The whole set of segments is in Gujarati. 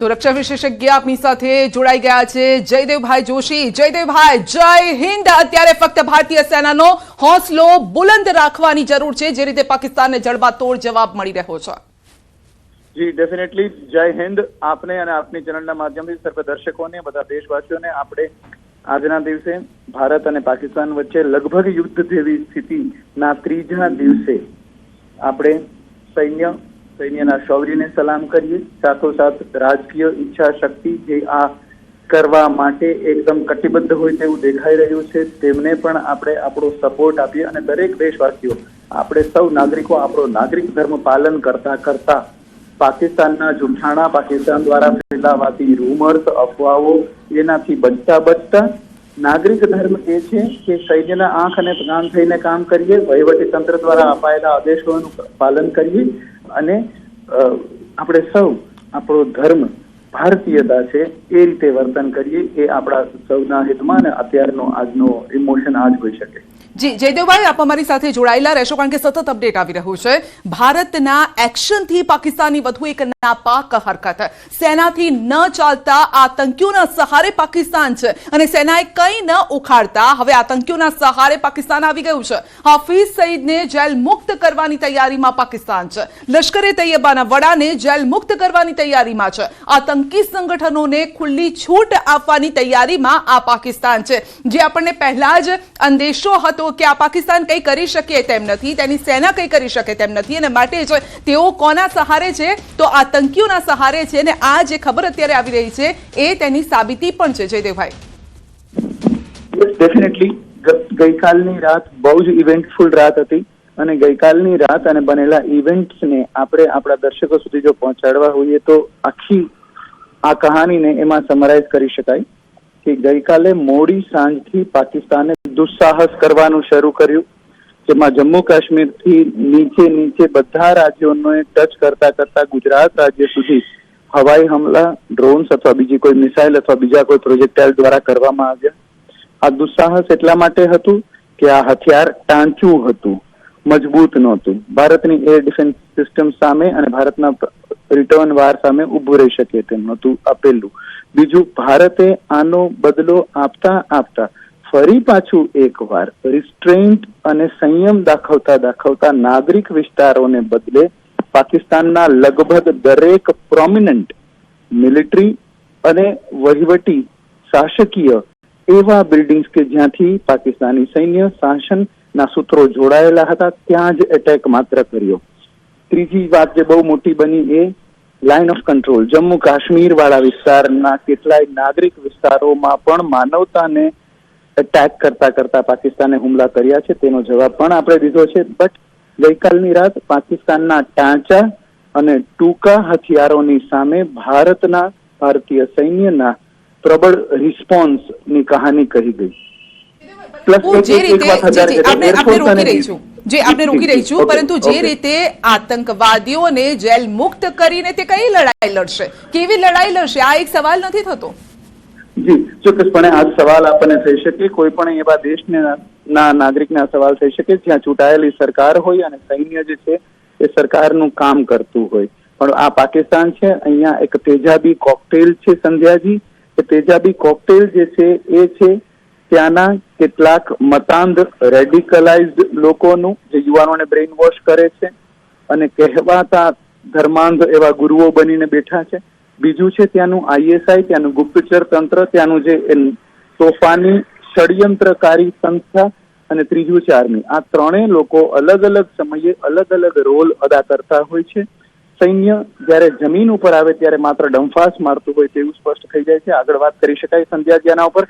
તો રક્ષા વિશેષજ્ઞ આપની સાથે જોડાઈ ગયા છે જયદેવભાઈ જોશી. જયદેવભાઈ, જય હિન્દ. અત્યારે ફક્ત ભારતીય સેનાનો હોંસલો બુલંદ રાખવાની જરૂર છે, જે રીતે પાકિસ્તાનને જડબાતોડ જવાબ મળી રહ્યો છે. જી ડેફિનેટલી જય હિન્દ. આપને અને આપની ચેનલના માધ્યમથી સર્વ દર્શકોને, બધા દેશવાસીઓને આપણે આજના દિવસે ભારત અને પાકિસ્તાન વચ્ચે લગભગ યુદ્ધ જેવી સ્થિતિના ત્રીજા દિવસે આપણે સૈન્યના શૌર્યને સલામ કરીએ, સાથોસાથ રાજકીય ઈચ્છા શક્તિ જે આ કરવા માટે એકદમ કટિબદ્ધ હોય તેવું દેખાઈ રહ્યું છે તેમને પણ આપણે આપણો સપોર્ટ આપીએ અને દરેક દેશવાસીઓ, આપણે સૌ નાગરિકો આપણો નાગરિક ધર્મ પાલન કરતા પાકિસ્તાનના જુઠ્ઠાણા, પાકિસ્તાન દ્વારા ફેલાવાતી રૂમર્સ, અફવાઓ એનાથી બચતા નાગરિક ધર્મ એ છે કે સૈન્યના આંખ અને કાન થઈને કામ કરીએ, વહીવટી તંત્ર દ્વારા અપાયેલા આદેશોનું પાલન કરીએ અને આપણે સૌ આપણો ધર્મ ભારતીયતા છે એ રીતે વર્તન કરીએ. એ આપણા સૌના હિતમાં અને અત્યારનો આજનો ઇમોશન આ જ હોઈ શકે. જી જયદેવભાઈ, આપ અમારી સાથે જોડાયેલા રહેશો કારણ કે સતત અપડેટ આવી રહ્યું છે. ભારતના એક્શનથી પાકિસ્તાનની વધુ એક નાપાક હરકત, સેનાથી ન ચાલતા આતંકીઓના સહારે પાકિસ્તાન છે અને સેનાએ કંઈ ન ઉખાડતા હવે આતંકીઓના સહારે પાકિસ્તાન આવી ગયું છે. હાફિઝ સઈદને જેલ મુક્ત કરવાની તૈયારીમાં પાકિસ્તાન છે. લશ્કરે તૈયબાના વડાને જેલ મુક્ત કરવાની તૈયારીમાં છે. આતંકી સંગઠનોને ખુલ્લી છૂટ આપવાની તૈયારીમાં આ પાકિસ્તાન છે, જે આપણને પહેલા જ અંદેશો હતો કે આ પાકિસ્તાન કંઈ કરી શકે તેમ નથી, તેની સેના કંઈ કરી શકે તેમ નથી અને માટે જ તેઓ કોના સહારે છે તો આતંકીઓના સહારે છે. અને આ જે ખબર અત્યારે આવી રહી છે એ તેની સાબિતી પણ છે. જયદેવભાઈ, ડેફિનેટલી ગઈકાલની રાત બહુ જ ઇવેન્ટફુલ રાત હતી અને ગઈકાલની રાત અને બનેલા ઇવેન્ટ્સને આપણે આપણા દર્શકો સુધી જો પહોંચાડવા હોઈએ તો આખી આ કહાનીને એમાં સમરાઇઝ કરી શકાય કે ગઈકાલે મોડી સાંજથી પાકિસ્તાને દુસ્સાહસ કરવાનું શરૂ કર્યું, જેમાં જમ્મુ કાશ્મીરથી નીચે બધા રાજ્યોને ટચ કરતા ગુજરાત રાજ્ય સુધી હવાઈ હુમલા, ડ્રોન્સ અથવા બીજી કોઈ મિસાઇલ અથવા બીજા કોઈ પ્રોજેક્ટાઇલ દ્વારા કરવામાં આવ્યા. આ દુસ્સાહસ એટલા માટે હતું કે આ હથિયાર ટાંચું હતું, મજબૂત નહોતું. ભારતની એર ડિફેન્સ સિસ્ટમ સામે અને ભારતના રિટર્ન વાર સામે ઉભું રહી શકે તેમ નહોતું. આ પહેલું. બીજું, ભારતે આનો બદલો આપતા ફરી પાછું એકવાર રિસ્ટ્રેન્ટ અને સંયમ દાખવતા નાગરિક વિસ્તારોને બદલે પાકિસ્તાનના લગભગ દરેક પ્રોમિનન્ટ મિલિટરી અને વહીવટી શાસકીય એવા બિલ્ડિંગ્સ કે જ્યાંથી પાકિસ્તાની સૈન્ય શાસનના સૂત્રો જોડાયેલા હતા ત્યાં જ એટેક માત્ર કર્યો. ત્રીજી વાત જે બહુ મોટી બની એ line of control, Jammu Kashmir વાળા વિસ્તારના કેટલાય નાગરિક વિસ્તારોમાં પણ માનવતાને એટેક કરતા પાકિસ્તાને હુમલા કર્યા છે. તેનો જવાબ પણ આપણે દીધો છે. બટ ગઈકાલની રાત પાકિસ્તાનના ટાંચા અને ટૂંકા હથિયારોની સામે ભારતીય સૈન્યના પ્રબળ રિસ્પોન્સની કહાની કહી ગઈ. આપણે રોકી રહી છું, પરંતુ જે રીતે આતંકવાદીઓને જેલ મુક્ત કરીને તે કઈ લડાઈ લડશે, કેવી લડાઈ લડશે, આ એક સવાલ નથી થતો? જી ચોક્કસપણે આ સવાલ આપણને થઈ શકે, કોઈ પણ એવા દેશના નાગરિકને આ સવાલ થઈ શકે જ્યાં ચૂંટાયેલી સરકાર હોય અને સૈન્ય જે છે એ સરકારનું કામ કરતું હોય. પણ આ પાકિસ્તાન છે, અહીંયા એક તેજાબી કોકટેલ છે સંધ્યાજી. એ તેજાબી કોકટેલ જે છે એ છે ત્યાંના કેટલાક મતાંધ રેડિકલાઇઝડ લોકોનું, જે યુવાનોને બ્રેઇન વોશ કરે છે અને કહેવાતા ધર્માંધ એવા ગુરુઓ બનીને બેઠા છે. બીજું છે ત્યાંનું ISI, ત્યાંનું ગુપ્તચર તંત્ર, ત્યાંનું જે તોફાની ષડયંત્રકારી સંસ્થા અને ત્રીજું છે આર્મી. આ ત્રણેય લોકો અલગ અલગ સમયે અલગ અલગ રોલ અદા કરતા હોય છે. સૈન્ય જયારે જમીન ઉપર આવે ત્યારે માત્ર ડંફાસ મારતું હોય તેવું સ્પષ્ટ થઈ જાય છે. આગળ વાત કરી શકાય સંધ્યા ઉપર.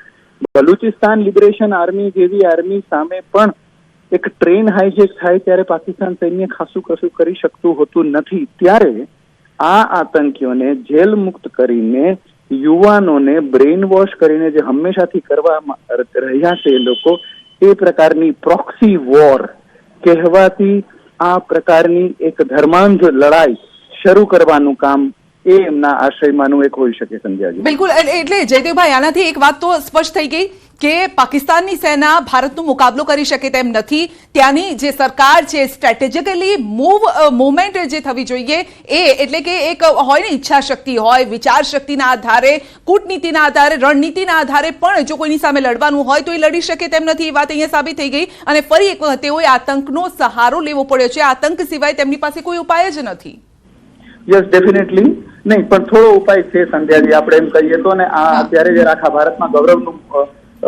બલુચિસ્તાન લિબરેશન આર્મી જેવી આર્મી સામે પણ એક ટ્રેન હાઈજેક થાય ત્યારે પાકિસ્તાન સૈન્ય ખાસું કશું કરી શકતું હોતું નથી. ત્યારે આ આતંકીઓને જેલ મુક્ત કરીને, યુવાનોને બ્રેઇન વોશ કરીને જે હંમેશાથી કરવા રહ્યા છે એ લોકો, એ પ્રકારની પ્રોક્સી વોર કહેવાતી આ પ્રકારની એક ધર્માંધ લડાઈ શરૂ કરવાનું કામ એ એમના આશયમાંનું એક હોઈ શકે સંધ્યાજી. બિલકુલ, એટલે જયદેવભાઈ આનાથી એક વાત તો સ્પષ્ટ થઈ ગઈ કે પાકિસ્તાનની સેના ભારતનો મુકાબલો કરી શકે તેમ નથી. ત્યાંની જે સરકાર છે સ્ટ્રેટેજિકલી મૂવમેન્ટ જે થવી જોઈએ એ એટલે કે એક હોય ને ઈચ્છા શક્તિ હોય, વિચાર શક્તિના આધારે, કૂટનીતિના આધારે, રણનીતિના આધારે પણ જો કોઈની સામે લડવાનું હોય તો એ લડી શકે તેમ નથી. એ વાત અહીંયા સાબિત થઈ ગઈ. અને ફરી એક વખત તેઓએ આતંકનો સહારો લેવો પડ્યો છે. આતંક સિવાય તેમની પાસે કોઈ ઉપાય જ નથી. યસ, ડેફિનેટલી નહીં, પણ થોડો ઉપાય છે સંધ્યાજી. આપણે એમ કહીએ તો ને આ અત્યારે જે આખા ભારતમાં ગૌરવનું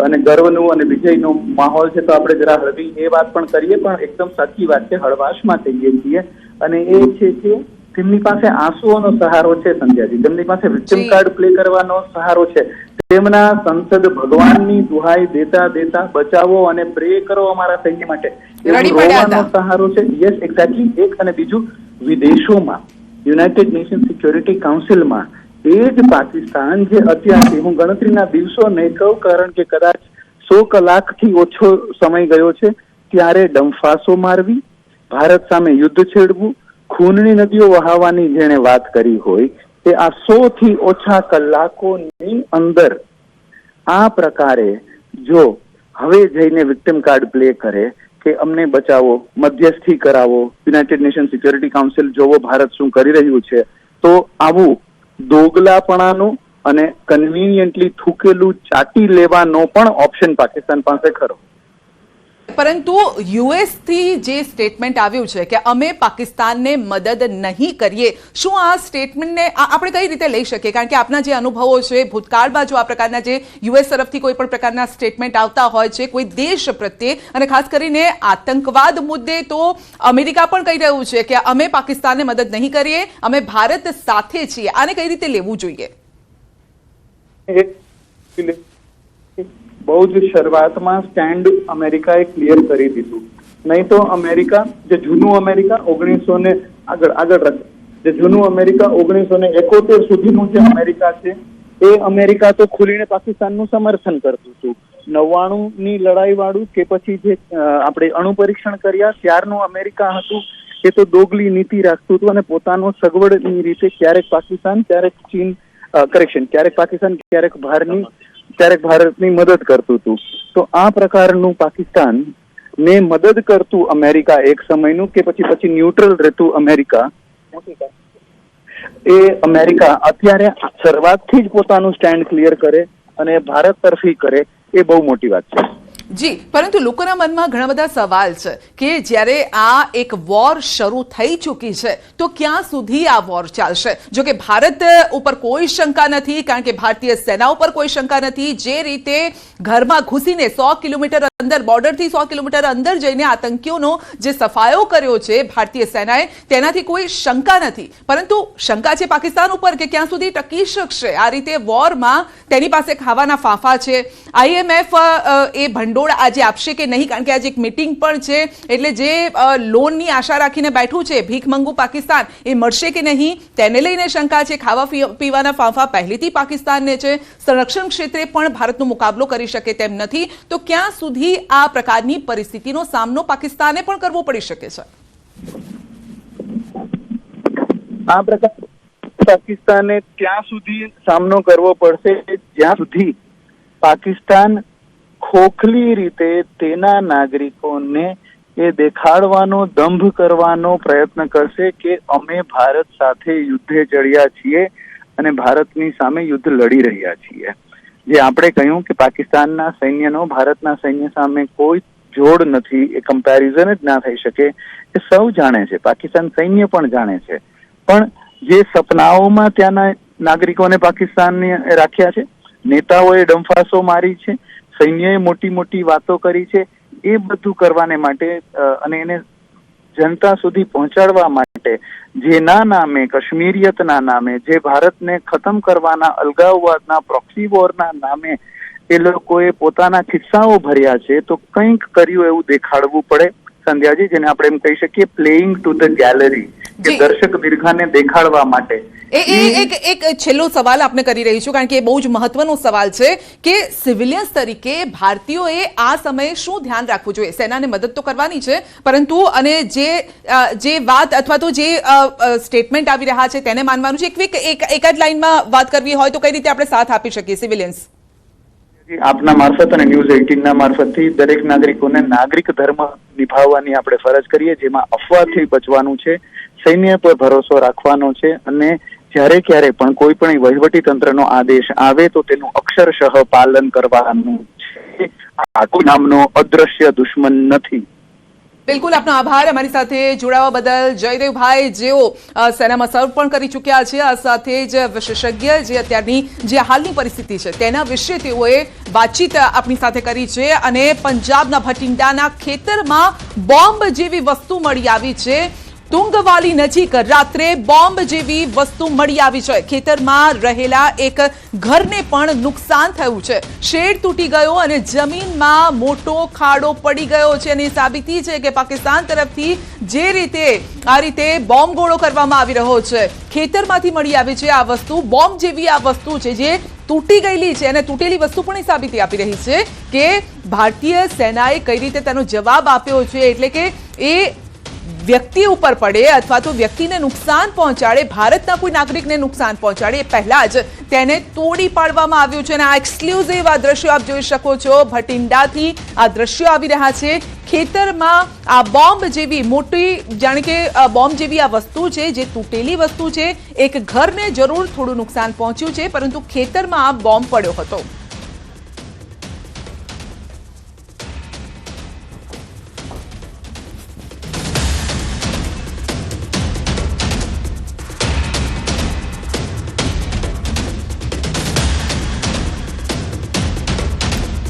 અને ગર્વનું અને વિજયનું માહોલ છે, તો આપણે જરા હળવી એ વાત પણ કરીએ. પણ એકદમ સાચી વાત છે, હળવાશમાં કહીએ છીએ. અને એ છે કે તેમની પાસે આંસુઓનો સહારો છે સંધ્યાજી. તેમની પાસે વિક્ટિમ કાર્ડ પ્લે કરવાનો સહારો છે. તેમના સંસદ ભગવાનની દુહાઈ દેતા દેતા બચાવો અને પ્રે કરો અમારા સૈન્ય માટે એવું રોવાનો સહારો છે. Yes, exactly. એક અને બીજું, વિદેશોમાં યુનાઇટેડ નેશન સિક્યોરિટી કાઉન્સિલમાં એ જ પાકિસ્તાન જે અત્યારથી, હું ગણતરીના દિવસો નહીં કહું કારણ કે કદાચ 100 કલાકથી ઓછો સમય ગયો છે, ત્યારે ડંફાસો મારવી, ભારત સામે યુદ્ધ છેડવું, ખૂનની નદીઓ વહાવવાની જેણે વાત કરી હોય તે આ 100 થી ઓછા કલાકોની અંદર આ પ્રકારે જો હવે જઈને વિક્ટિમ કાર્ડ પ્લે કરે કે અમને બચાવો, મધ્યસ્થી કરાવો, યુનાઇટેડ નેશન સિક્યોરિટી કાઉન્સિલ જોવો ભારત શું કરી રહ્યું છે, તો આવું દોગલાપણાનું અને કન્વીનિયન્ટલી થૂકેલું ચાટી લેવાનો પણ ઓપ્શન પાકિસ્તાન પાસે ખરો. પરંતુ યુએસ થી જે સ્ટેટમેન્ટ આવ્યું છે કે અમે પાકિસ્તાનને મદદ નહીં કરીએ, શું આ સ્ટેટમેન્ટને આપણે કઈ રીતે લઈ શકીએ? કારણ કે આપના જે અનુભવો છે ભૂતકાળમાં, જો આ પ્રકારના જે યુએસ તરફથી કોઈ પણ પ્રકારના સ્ટેટમેન્ટ આવતા હોય છે કોઈ દેશ પ્રત્યે, અને ખાસ કરીને આતંકવાદ મુદ્દે, તો અમેરિકા પણ કહી રહ્યું છે કે અમે પાકિસ્તાનને મદદ નહીં કરીએ, અમે ભારત સાથે છીએ. આને કઈ રીતે લેવું જોઈએ? બહુ જ શરૂઆતમાં સ્ટેન્ડ અમેરિકાએ ક્લિયર કરી દીધું. નહીં તો અમેરિકા, જે જૂનું અમેરિકા 1971 સુધીનું જે અમેરિકા છે એ અમેરિકા તો ખુલીને પાકિસ્તાનનું સમર્થન કરતું હતું. 99 ની લડાઈ વાળું કે પછી જે આપણે અણુ પરીક્ષણ કર્યા ત્યારનું અમેરિકા હતું એ તો દોગલી નીતિ રાખતું હતું અને પોતાનો સગવડની રીતે ક્યારેક પાકિસ્તાન, ક્યારેક ચીન, ક્યારેક પાકિસ્તાન, ક્યારેક ભારતની મદદ કરતું હતું. તો આ પ્રકારનું પાકિસ્તાન ને મદદ કરતું અમેરિકા એક સમયનું, કે પછી ન્યુટ્રલ રહેતું અમેરિકા, એ અમેરિકા અત્યારે શરૂઆતથી જ પોતાનું સ્ટેન્ડ ક્લિયર કરે અને ભારત તરફી કરે, એ બહુ મોટી વાત છે. જી, પરંતુ લોકોના મનમાં ઘણા બધા સવાલ છે કે જ્યારે આ એક વોર શરૂ થઈ ચૂકી છે તો ક્યાં સુધી આ વોર ચાલશે? જો કે ભારત ઉપર કોઈ શંકા નથી, કારણ કે ભારતીય સેના ઉપર કોઈ શંકા નથી. જે રીતે ઘરમાં ઘૂસીને 100 કિલોમીટર અંદર, બોર્ડરથી 100 કિલોમીટર અંદર જઈને આતંકીઓનો જે સફાયો કર્યો છે ભારતીય સેનાએ, તેનાથી કોઈ શંકા નથી. પરંતુ શંકા છે પાકિસ્તાન ઉપર કે ક્યાં સુધી ટકી શકશે આ રીતે વોરમાં. તેની પાસે ખાવાના ફાંફા છે. IMF એ ભંડોળ આજે આપશે કે નહીં, કારણ કે આજે એક મીટિંગ પણ છે, એટલે જે લોનની આશા રાખીને બેઠું છે ભીખ મંગુ પાકિસ્તાન, એ મળશે કે નહીં તેને લઈને શંકા છે. ખાવા પીવાના ફાંફા પહેલેથી પાકિસ્તાનને છે. સંરક્ષણ ક્ષેત્રે પણ ભારતનો મુકાબલો કરી શકે તેમ નથી. તો ક્યાં સુધી આ પ્રકારની પરિસ્થિતિનો સામનો પાકિસ્તાને પણ કરવો પડી શકે છે? આ પ્રકાર પાકિસ્તાને ત્યાં સુધી સામનો કરવો પડશે જ્યાં સુધી પાકિસ્તાન ખોખલી રીતે તેના નાગરિકોને એ દેખાડવાનો, દંભ કરવાનો પ્રયત્ન કરશે કે અમે ભારત સાથે યુદ્ધે ચડ્યા છીએ અને ભારતની સામે યુદ્ધ લડી રહ્યા છીએ. જે આપણે કહ્યું કે પાકિસ્તાનના સૈન્યનો ભારતના સૈન્ય સામે કોઈ જોડ નથી, એ કમ્પેરિઝન જ ના થઈ શકે, એ સૌ જાણે છે. પાકિસ્તાન સૈન્ય પણ જાણે છે. પણ જે સપનાઓમાં ત્યાંના નાગરિકોને પાકિસ્તાનને રાખ્યા છે, નેતાઓએ ડંફાસો મારી છે, સૈન્યએ મોટી મોટી વાતો કરી છે, એ બધું કરવાને માટે અને એને જનતા સુધી પહોંચાડવા માટે જેના નામે, કાશ્મીરિયતના નામે, જે ભારતને ખતમ કરવાના અલગાવવાદના પ્રોક્સી વોરના નામે એ લોકોએ પોતાના ખિસ્સાઓ ભર્યા છે, તો કંઈક કર્યું એવું દેખાડવું પડે સંધ્યાજી, જેને આપણે એમ કહી શકીએ પ્લેઇંગ ટુ ધ ગેલેરી, કે જી. દર્શક દીર્ઘાને દેખાડવા માટે એક છેલ્લો સવાલ આપને કરી રહી છું, કારણ કે એ બહુ જ મહત્વનો સવાલ છે કે સિવિલિયન્સ તરીકે ભારતીયોએ આ સમયે શું ધ્યાન રાખવું જોઈએ? સેનાને મદદ તો કરવાની છે, પરંતુ અને જે વાત અથવા તો જે સ્ટેટમેન્ટ આવી રહ્યા છે તેને માનવાનું છે. એક જ લાઈનમાં વાત કરવી હોય તો કઈ રીતે આપણે સાથ આપી શકીએ સિવિલિયન્સ? આપના મારફત અને ન્યૂઝ 18 ના મારફતથી દરેક નાગરિકોને નાગરિક ધર્મ નિભાવવાની આપણે ફરજ કરીએ, જેમાં અફવાથી બચવાનું છે, સૈન્ય પર ભરોસો રાખવાનો છે, અને જ્યારે ક્યારે પણ કોઈ પણ વહીવટી તંત્રનો આદેશ આવે તો તેનું અક્ષરશઃ પાલન કરવાનું છે. આ કોઈ નામનો અદ્રશ્ય દુશ્મન નથી. બિલકુલ, આપનો આભાર અમારી સાથે જોડાવા બદલ. જયદેવભાઈ, જેઓ સેનામાં સર્વ પણ કરી ચૂક્યા છે, આ સાથે જ વિશેષજ્ઞ જે અત્યારની જે હાલની પરિસ્થિતિ છે તેના વિશે તેઓએ વાતચીત આપણી સાથે કરી છે. અને પંજાબના ભટિંડાના ખેતરમાં બોમ્બ જેવી વસ્તુ મળી આવી છે. તુંગવાલી નજીક રાત્રે બોમ્બ જેવી વસ્તુ મળી આવી છે. ખેતરમાં રહેલા એક ઘરને પણ નુકસાન થયું છે. શેડ તૂટી ગયો અને જમીનમાં મોટો ખાડો પડી ગયો છે. અને સાબિતી છે કે પાકિસ્તાન તરફથી જે રીતે આ રીતે બોમ્બ ગોળો કરવામાં આવી રહ્યો છે, ખેતરમાંથી મળી આવી છે આ વસ્તુ, બોમ્બ જેવી આ વસ્તુ છે જે તૂટી ગયેલી છે. અને તૂટેલી વસ્તુ પણ એ સાબિતી આપી રહી છે કે ભારતીય સેનાએ કઈ રીતે તેનો જવાબ આપ્યો છે. એટલે કે એ વ્યક્તિ ઉપર પડે અથવા તો વ્યક્તિને નુકસાન પહોંચાડે, ભારતના કોઈ નાગરિકને નુકસાન પહોંચાડે, એ પહેલા જ તેને તોડી પાડવામાં આવ્યું છે. અને આ એક્સક્લુઝિવ આ દ્રશ્યો આપ જોઈ શકો છો. ભટિંડાથી આ દ્રશ્યો આવી રહ્યા છે. ખેતરમાં આ બોમ્બ જેવી મોટી, જાણે કે બોમ્બ જેવી આ વસ્તુ છે જે તૂટેલી વસ્તુ છે. એક ઘરને જરૂર થોડું નુકસાન પહોંચ્યું છે, પરંતુ ખેતરમાં આ બોમ્બ પડ્યો હતો.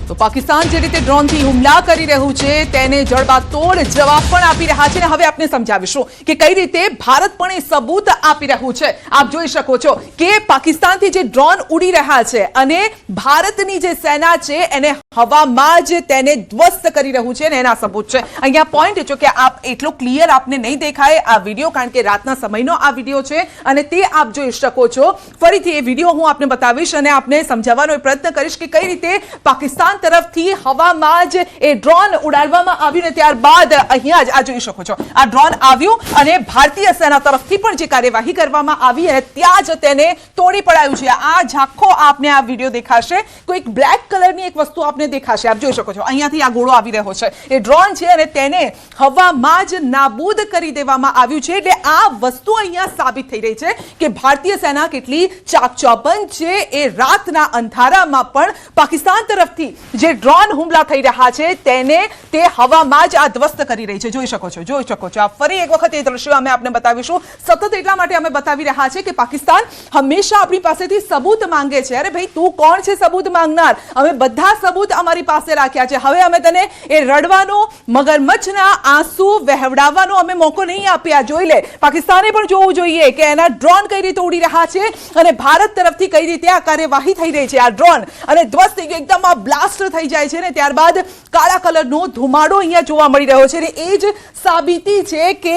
તો પાકિસ્તાન જે રીતે ડ્રોનથી હુમલા કરી રહ્યું છે તેને જડબાતોડ જવાબ પણ આપી રહ્યા છે. અને હવે આપણે સમજાવીશું કે કઈ રીતે ભારત પણ એ સબૂત આપી રહ્યું છે. આપ જોઈ શકો છો કે પાકિસ્તાનથી જે ડ્રોન ઉડી રહ્યા છે અને ભારતની જે સેના છે એને હવામાં જ તેને ધ્વસ્ત કરી રહ્યું છે, અને એના સબૂત છે. અહીંયા પોઈન્ટ છે કે આપ એટલો ક્લિયર આપને નહીં દેખાય આ વિડીયો, કારણ કે રાતના સમયનો આ વિડીયો છે અને તે આપ જોઈ શકો છો. ફરીથી એ વિડીયો હું આપને બતાવીશ અને આપને સમજાવવાનો પ્રયત્ન કરીશ કે કઈ રીતે પાકિસ્તાન તરફથી હવામાં જ એ ડ્રોન ઉડાડવામાં આવ્યું. ને ત્યારબાદ અહીંયા જ આ જોઈ શકો છો, આ ડ્રોન આવ્યું અને ભારતીય સેના તરફથી પણ જે કાર્યવાહી કરવામાં આવી અને ત્યાં જ તેને તોડી પડાયું છે. આ ઝાંખો આપને આ વિડીયો દેખાશે, કોઈક બ્લેક કલરની એક વસ્તુ આપને દેખાશે. આપ જોઈ શકો છો અહીંયાથી આ ગોળો આવી રહ્યો છે, એ ડ્રોન છે અને તેને હવામાં જ નાબૂદ કરી દેવામાં આવ્યું છે. એટલે આ વસ્તુ અહીંયા સાબિત થઈ રહી છે કે ભારતીય સેના કેટલી ચાકચોબંધ છે. એ રાતના અંધારામાં પણ પાકિસ્તાન તરફથી જે ડ્રોન હુમલા થઈ રહ્યા છે તેને તે હવામાં જ આ ધ્વસ્ત કરી રહી છે. જોઈ શકો છો આ ફરી એક વખત એ દ્રશ્યો અમે આપને બતાવીશું. સતત એટલા માટે અમે બતાવી રહ્યા છે કે પાકિસ્તાન હંમેશા આપણી પાસેથી સબૂત માંગે છે. અરે ભાઈ, તું કોણ છે સબૂત માંગનાર? અમે બધા સબૂત અમારી પાસે રાખ્યા છે. હવે અમે તને એ રડવાનો, મગરમચ્છના આંસુ વહેવડાવવાનો અમે મોકો નહીં આપ્યા. જોઈ લે, પાકિસ્તાને પણ જોવું જોઈએ કે એના ડ્રોન કઈ રીતે ઉડી રહ્યા છે અને ભારત તરફથી કઈ રીતે આ કાર્યવાહી થઈ રહી છે. આ ડ્રોન અને ધ્વસ્ત થઈ ગયું, એકદમ આ બ્લાસ્ટ થઈ જાય છે ને ત્યારબાદ કાળા કલરનો ધુમાડો અહીંયા જોવા મળી રહ્યો છે. અને એ જ સાબિતી છે કે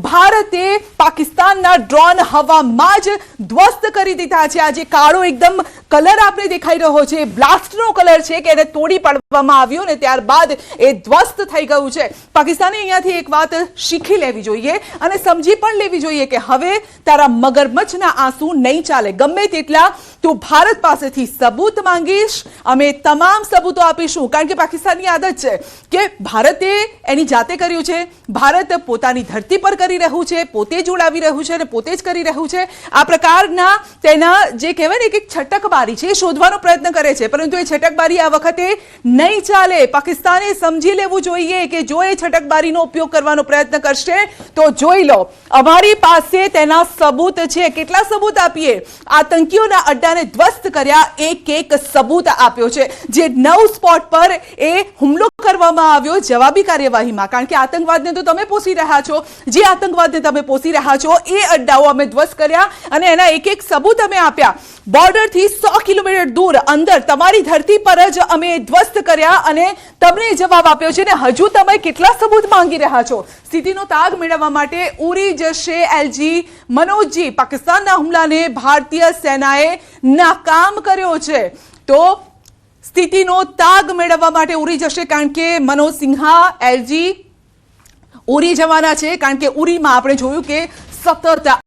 ભારતે પાકિસ્તાનના ડ્રોન હવામાં જ ધ્વસ્ત કરી દીધા છે. આ જે કાળો એકદમ કલર આપણે દેખાઈ રહ્યો છે, બ્લાસ્ટનો કલર છે કે એને તોડી પાડવામાં આવ્યો ને ત્યારબાદ એ ધ્વસ્ત થઈ ગયું છે. પાકિસ્તાને અહીંયાથી એક વાત શીખી લેવી જોઈએ અને સમજી પણ લેવી જોઈએ કે હવે તારા મગરમચ્છના આંસુ નહીં ચાલે. ગમે તેટલા તું ભારત પાસેથી સબૂત માંગીશ, અમે તમામ સબૂતો આપીશું. કારણ કે પાકિસ્તાનની આદત છે કે ભારતે એની જાતે કર્યું છે, ભારત પોતાની ધરતી પર કરી રહ્યું છે, પોતે જ ઉડાવી રહ્યું છે અને પોતે જ કરી રહ્યું છે. આ પ્રકારના તેના જે કહેવાય ને કે છટકબારી છે એ શોધવાનો પ્રયત્ન કરે છે, પરંતુ એ છટકબારી આ વખતે નહીં ચાલે. પાકિસ્તાને સમજી લેવું જોઈએ કે જો એ છટકબારીનો ઉપયોગ કરવાનો પ્રયત્ન કરશે તો જોઈ લો, અમારી પાસે તેના સબૂત છે. કેટલા સબૂત આપીએ? આતંકીઓના અડ્ડાને ધ્વસ્ત કર્યા, એક સબૂત આપ્યો છે. જે 9 સ્પોટ પર એ હુમલો કરવામાં આવ્યો જવાબી કાર્યવાહીમાં, કારણ કે આતંકવાદને તો તમે પોષી રહ્યા છો, જે આતંકવાદને તમે પોષી રહ્યા છો એ અડ્ડાઓ અમે ધ્વસ્ત કર્યા અને એના એક એક સબૂત અમે આપ્યા. બોર્ડરથી 100 કિલોમીટર દૂર અંદર તમારી ધરતી પર જ અમે ધ્વસ્ત કર્યા અને તમને જવાબ આપ્યો છે. ને હજુ તમે કેટલા સબૂત માંગી રહ્યા છો? સ્થિતિનો તાગ મેળવવા માટે ઉરી જશે એલજી મનોજજી. પાકિસ્તાનના હુમલાને ભારતીય સેનાએ નાકામ કર્યો છે, તો સ્થિતિનો તાગ મેળવવા માટે ઉરી જશે, કારણ કે મનોજ સિન્હા એલજી ઉરી જવાના છે, કારણ કે ઉરીમાં આપણે જોયું કે સતત